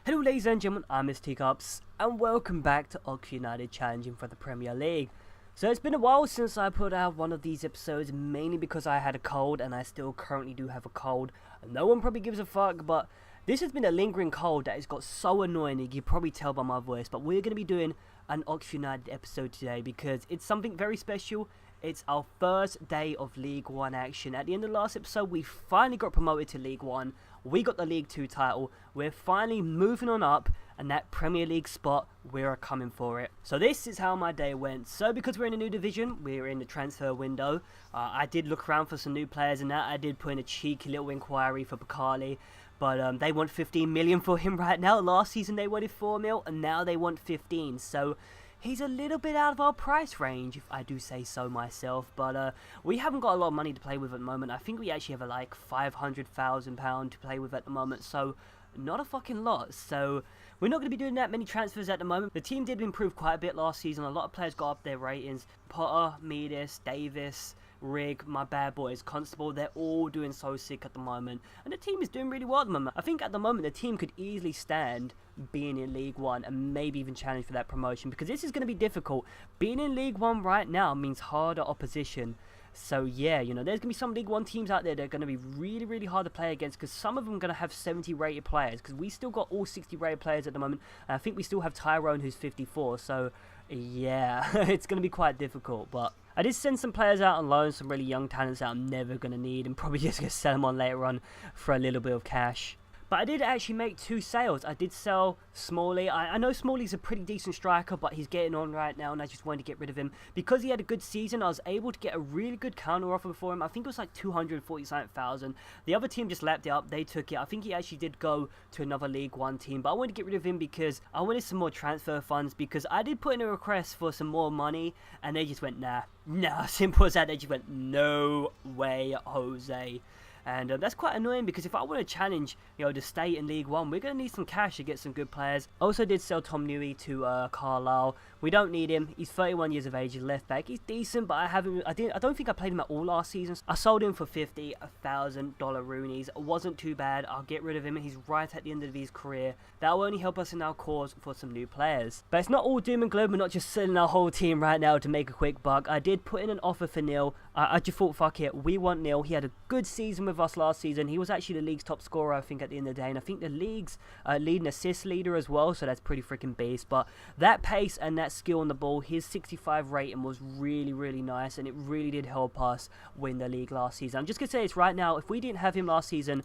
Hello ladies and gentlemen, I'm Mr. Teacups, and welcome back to Oxford United challenging for the Premier League. So it's been a while since I put out one of these episodes, mainly because I had a cold, and I still currently do have a cold. No one probably gives a fuck, but this has been a lingering cold that has got so annoying, you can probably tell by my voice. But we're going to be doing an Oxford United episode today because it's something very special. It's our first day of League 1 action. At the end of the last episode, we finally got promoted to League 1. We got the League 2 title. We're finally moving on up, and that Premier League spot, we're coming for it. So this is how my day went. So because we're in a new division, we're in the transfer window. I did look around for some new players and that. I did put in a cheeky little inquiry for Bakali. But they want 15 million for him right now. Last season they wanted 4 mil, and now they want 15. So he's a little bit out of our price range, if I do say so myself. But we haven't got a lot of money to play with at the moment. I think we actually have like £500,000 to play with at the moment. So not a fucking lot. So we're not going to be doing that many transfers at the moment. The team did improve quite a bit last season. A lot of players got up their ratings. Potter, Medis, Davis, Rig, my bad boys, Constable, they're all doing so sick at the moment. And the team is doing really well at the moment. I think at the moment the team could easily stand being in League 1 and maybe even challenge for that promotion, because this is going to be difficult. Being in League 1 right now means harder opposition. So yeah, you know, there's going to be some League 1 teams out there that are going to be really, really hard to play against, because some of them are going to have 70 rated players, because we still got all 60 rated players at the moment. And I think we still have Tyrone, who's 54, so yeah, it's going to be quite difficult. But I did send some players out on loan, some really young talents that I'm never going to need, and probably just going to sell them on later on for a little bit of cash. But I did actually make 2 sales. I did sell Smalley. I know Smalley's a pretty decent striker, but he's getting on right now, and I just wanted to get rid of him. Because he had a good season, I was able to get a really good counter offer for him. I think it was like 240,000. The other team just lapped it up. They took it. I think he actually did go to another League 1 team, but I wanted to get rid of him because I wanted some more transfer funds, because I did put in a request for some more money, and they just went, nah. Simple as that. They just went, no way, Jose. And that's quite annoying, because if I want to challenge, you know, to stay in League 1, we're going to need some cash to get some good players. Also did sell Tom Newey to Carlisle. We don't need him. He's 31 years of age. He's left back. He's decent, but I don't think I played him at all last season. I sold him for $50,000 Roonies. It wasn't too bad. I'll get rid of him. He's right at the end of his career. That will only help us in our cause for some new players. But it's not all doom and gloom. We're not just selling our whole team right now to make a quick buck. I did put in an offer for Neil. I just thought, fuck it, we want Neil. He had a good season with us last season. He was actually the league's top scorer, I think, at the end of the day, and I think the league's leading assist leader as well, so that's pretty freaking beast. But that pace and that skill on the ball, his 65 rating was really, really nice, and it really did help us win the league last season. I'm just going to say this right now, if we didn't have him last season,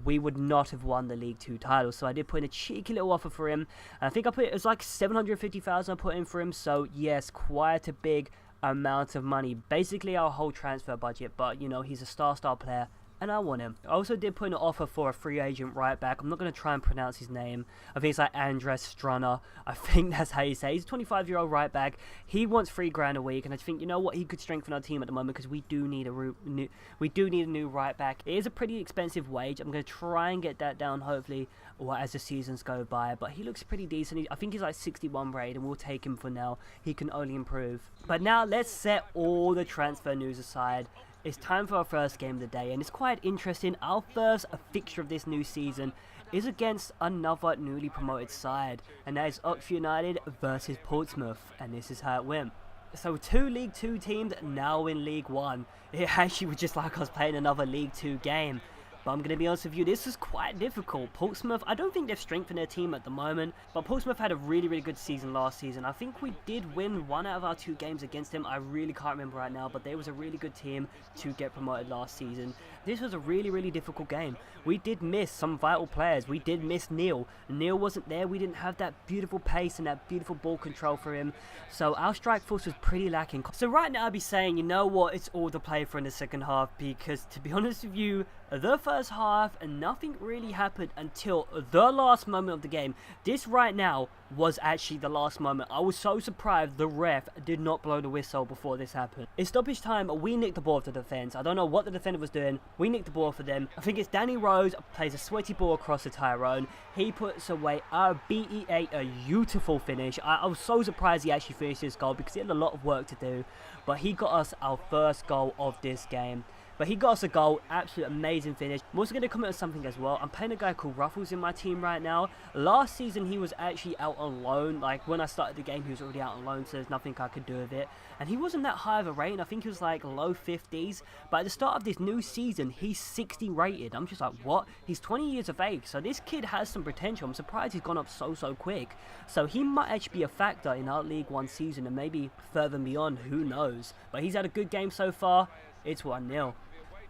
we would not have won the League 2 title. So I did put in a cheeky little offer for him, and I think it was like 750,000 I put in for him, so yes, quite a big amount of money, basically our whole transfer budget. But you know, he's a star player, and I want him. I also did put in an offer for a free agent right back. I'm not going to try and pronounce his name. I think it's like Andres Strunner. I think that's how you say it. He's a 25-year-old right back. He wants $3,000 a week, and I think, you know what, he could strengthen our team at the moment, because we do need a new right back. It is a pretty expensive wage. I'm going to try and get that down, hopefully, as the seasons go by. But he looks pretty decent. I think he's like 61 rated, and we'll take him for now. He can only improve. But now let's set all the transfer news aside. It's time for our first game of the day, and it's quite interesting. Our first fixture of this new season is against another newly promoted side, and that is Oxford United versus Portsmouth, and this is how it went. So 2 League 2 teams now in League 1. It actually was just like I was playing another League 2 game. But I'm going to be honest with you, this is quite difficult. Portsmouth, I don't think they've strengthened their team at the moment, but Portsmouth had a really, really good season last season. I think we did win 1 out of our 2 games against them. I really can't remember right now, but they was a really good team to get promoted last season. This was a really, really difficult game. We did miss some vital players. We did miss Neil. Neil wasn't there. We didn't have that beautiful pace and that beautiful ball control for him. So our strike force was pretty lacking. So right now I'd be saying, you know what, it's all to play for in the second half, because to be honest with you, the first half and nothing really happened until the last moment of the game. This right now was actually the last moment. I was so surprised the ref did not blow the whistle before this happened. In stoppage time, we nicked the ball off the defence. I don't know what the defender was doing. We nicked the ball for them. I think it's Danny Rose plays a sweaty ball across to Tyrone. He puts away a BEA, a beautiful finish. I was so surprised he actually finished this goal, because he had a lot of work to do. But he got us our first goal of this game. But he got us a goal, absolute amazing finish. I'm also going to comment on something as well. I'm playing a guy called Ruffles in my team right now. Last season he was actually out on loan. Like when I started the game he was already out on loan, so there's nothing I could do with it. And he wasn't that high of a rating. I think he was like low 50s. But at the start of this new season he's 60 rated. I'm just like, what? He's 20 years of age, so this kid has some potential. I'm surprised he's gone up so quick. So he might actually be a factor in our League 1 season and maybe further and beyond, who knows. But he's had a good game so far. It's 1-0.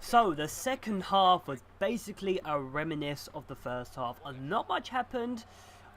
So the second half was basically a reminisce of the first half. Not much happened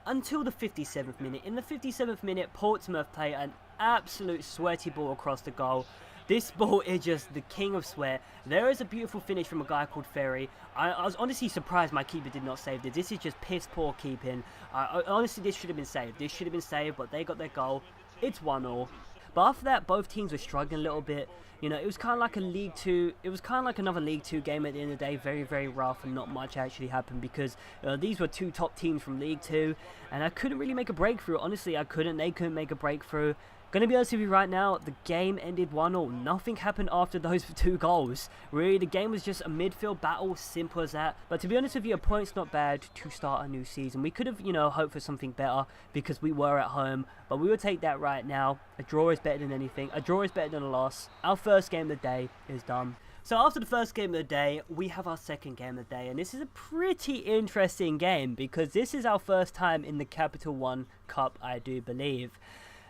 until the 57th minute. In the 57th minute, Portsmouth play an absolute sweaty ball across the goal. This ball is just the king of sweat. There is a beautiful finish from a guy called Ferry. I was honestly surprised my keeper did not save this. This is just piss poor keeping. Honestly, this should have been saved. This should have been saved, but they got their goal. It's 1-0. But after that, both teams were struggling a little bit. You know, it was kind of like a League 2. It was kind of like another League 2 game at the end of the day. Very rough, and not much actually happened because these were two top teams from League 2, and I couldn't really make a breakthrough. Honestly, I couldn't. They couldn't make a breakthrough. Gonna be honest with you right now, the game ended 1-0. Nothing happened after those two goals. Really, the game was just a midfield battle, simple as that. But to be honest with you, a point's not bad to start a new season. We could have, you know, hoped for something better because we were at home, but we will take that right now. A draw is better than anything. A draw is better than a loss. Our first game of the day is done. So after the first game of the day, we have our second game of the day, and this is a pretty interesting game because this is our first time in the Capital One Cup, I do believe.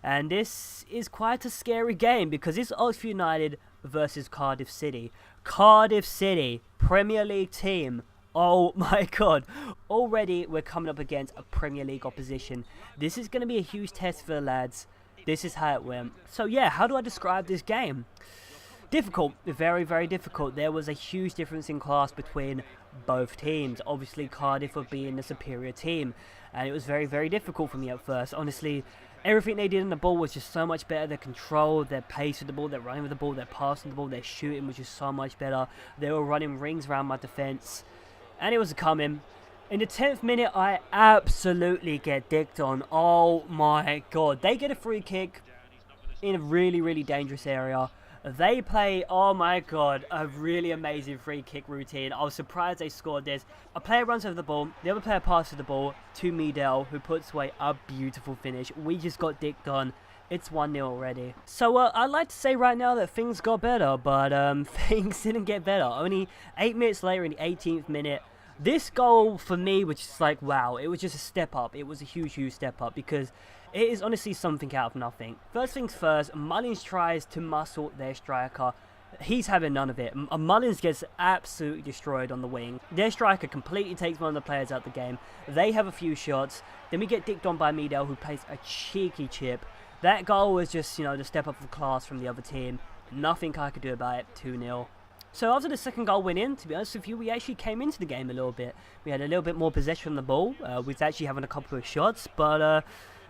And this is quite a scary game because it's Oxford United versus Cardiff City. Cardiff City, Premier League team. Oh my god. Already we're coming up against a Premier League opposition. This is going to be a huge test for the lads. This is how it went. So yeah, how do I describe this game? Difficult. Very difficult. There was a huge difference in class between both teams. Obviously Cardiff would be the superior team. And it was very difficult for me at first. Honestly, everything they did in the ball was just so much better. Their control, their pace with the ball, their running with the ball, their passing the ball, their shooting was just so much better. They were running rings around my defence. And it was coming. In the 10th minute, I absolutely get dicked on. Oh my god. They get a free kick in a really dangerous area. They play, oh my god, a really amazing free kick routine. I was surprised they scored this. A player runs over the ball, the other player passes the ball to Medel, who puts away a beautiful finish. We just got dicked on. It's 1-0 already. So I'd like to say right now that things got better, but things didn't get better. Only 8 minutes later in the 18th minute, this goal for me was just like, wow, it was just a step up. It was a huge step up because it is honestly something out of nothing. First things first, Mullins tries to muscle their striker. He's having none of it. Mullins gets absolutely destroyed on the wing. Their striker completely takes one of the players out of the game. They have a few shots. Then we get dicked on by Medel, who plays a cheeky chip. That goal was just, you know, the step up of class from the other team. Nothing I could do about it. 2-0. So after the second goal went in, to be honest with you, we actually came into the game a little bit. We had a little bit more possession on the ball. We was actually having a couple of shots, but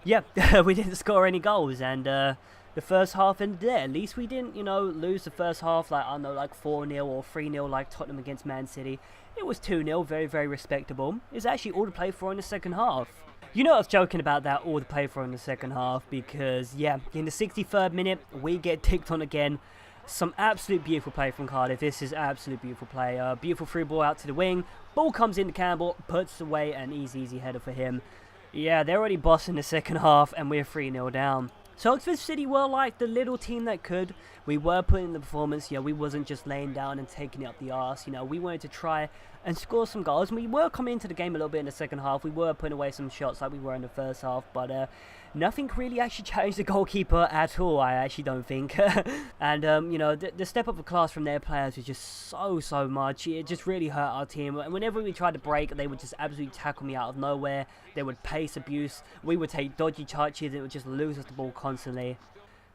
yeah, we didn't score any goals, and the first half ended there. At least we didn't, you know, lose the first half like, I don't know, like 4-0 or 3-0 like Tottenham against Man City. It was 2-0, very respectable. It's actually all to play for in the second half. You know I was joking about that, all to play for in the second half, because yeah, in the 63rd minute, we get ticked on again. Some absolute beautiful play from Cardiff. This is absolute beautiful play. Beautiful free ball out to the wing. Ball comes into Campbell, puts away an easy header for him. Yeah, they're already bossing the second half, and we're 3-0 down. So Oxford City were like the little team that could. We were putting in the performance. You know, we wasn't just laying down and taking it up the arse. You know, we wanted to try and score some goals. And we were coming into the game a little bit in the second half. We were putting away some shots like we were in the first half, but nothing really actually changed the goalkeeper at all, I actually don't think. And, you know, the step up of class from their players was just so much. It just really hurt our team. And whenever we tried to break, they would just absolutely tackle me out of nowhere. They would pace abuse. We would take dodgy touches. It would just lose us the ball constantly.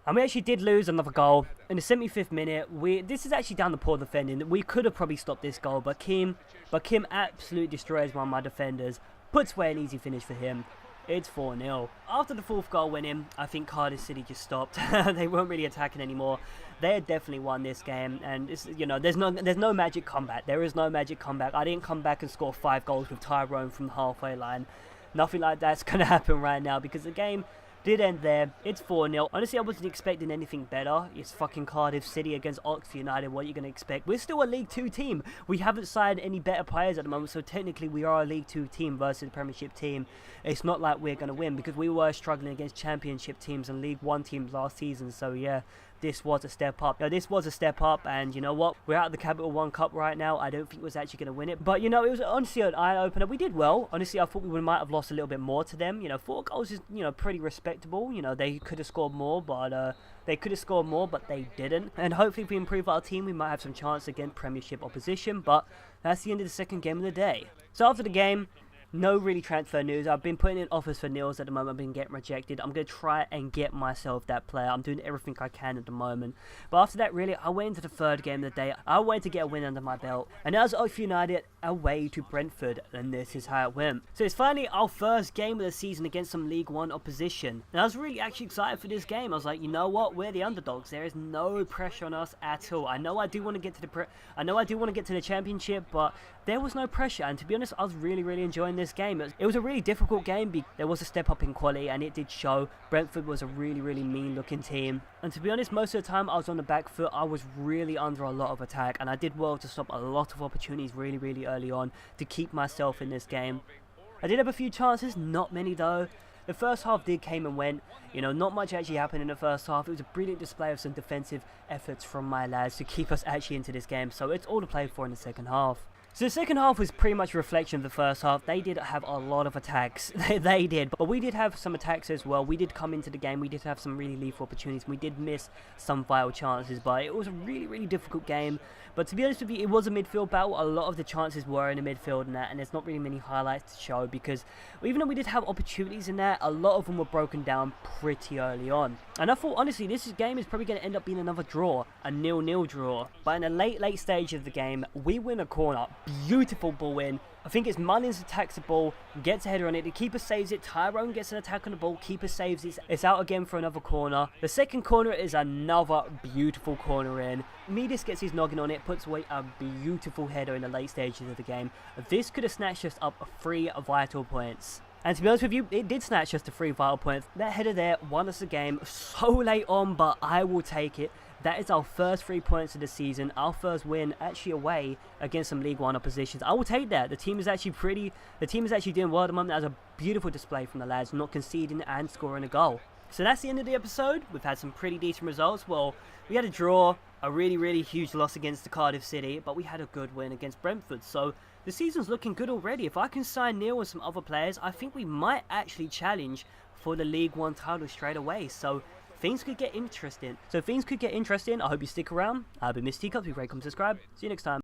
And we actually did lose another goal in the 75th minute. This is actually down the poor defending. We could have probably stopped this goal, but Kim absolutely destroys one of my defenders. Puts away an easy finish for him. It's 4-0. After the fourth goal went in, I think Cardiff City just stopped. They weren't really attacking anymore. They had definitely won this game, and it's, you know, there's no magic comeback. There is no magic comeback. I didn't come back and score 5 goals with Tyrone from the halfway line. Nothing like that's gonna happen right now because the game did end there. It's 4-0. Honestly, I wasn't expecting anything better. It's fucking Cardiff City against Oxford United. What are you going to expect? We're still a League 2 team. We haven't signed any better players at the moment, so technically we are a League 2 team versus a Premiership team. It's not like we're going to win because we were struggling against Championship teams and League 1 teams last season, so yeah. This was a step up. This was a step up, and you know what? We're out of the Capital One Cup right now. I don't think we're actually going to win it. But, you know, it was honestly an eye-opener. We did well. Honestly, I thought we might have lost a little bit more to them. You know, 4 goals is, you know, pretty respectable. You know, they could have scored more, but they didn't. And hopefully if we improve our team, we might have some chance against Premiership opposition. But that's the end of the second game of the day. So after the game, no really transfer news. I've been putting in offers for Nils at the moment. I've been getting rejected. I'm going to try and get myself that player. I'm doing everything I can at the moment. But after that, really, I went into the third game of the day. I wanted to get a win under my belt. And that was Oxford United away to Brentford. And this is how it went. So it's finally our first game of the season against some League 1 opposition. And I was really actually excited for this game. I was like, you know what? We're the underdogs. There is no pressure on us at all. I know I do want to get to the Championship, but there was no pressure. And to be honest, I was really enjoying this game. It was a really difficult game. There was a step up in quality and it did show. Brentford was a really mean looking team, and to be honest, most of the time I was on the back foot. I was really under a lot of attack, and I did well to stop a lot of opportunities really early on to keep myself in this game. I did have a few chances, not many though. The first half came and went. You know, not much actually happened in the first half. It was a brilliant display of some defensive efforts from my lads to keep us actually into this game, so it's all to play for in the second half. So the second half was pretty much a reflection of the first half. They did have a lot of attacks. They did. But we did have some attacks as well. We did come into the game. We did have some really lethal opportunities. We did miss some vital chances. But it was a really difficult game. But to be honest with you, it was a midfield battle. A lot of the chances were in the midfield and that. And there's not really many highlights to show because even though we did have opportunities in there, a lot of them were broken down pretty early on. And I thought, honestly, this game is probably going to end up being another draw. A 0-0 draw. But in a late stage of the game, we win a corner. Beautiful ball in. I think it's Mullins attacks the ball, gets a header on it, the keeper saves it, Tyrone gets an attack on the ball, keeper saves it, it's out again for another corner. The second corner is another beautiful corner in. Medis gets his noggin on it, puts away a beautiful header in the late stages of the game. This could have snatched us up 3 vital points. And to be honest with you, it did snatch us to 3 vital points. That header there won us the game so late on, but I will take it. That is our first 3 points of the season, our first win actually away against some League 1 oppositions. I will take that. The team is actually doing well at the moment. That was a beautiful display from the lads, not conceding and scoring a goal. So that's the end of the episode. We've had some pretty decent results. Well, we had a draw, a really huge loss against the Cardiff City, but we had a good win against Brentford. So the season's looking good already. If I can sign Neil and some other players, I think we might actually challenge for the League 1 title straight away. So things could get interesting. I hope you stick around. I've been Mr. Teacups. Please rate, comment, subscribe. See you next time.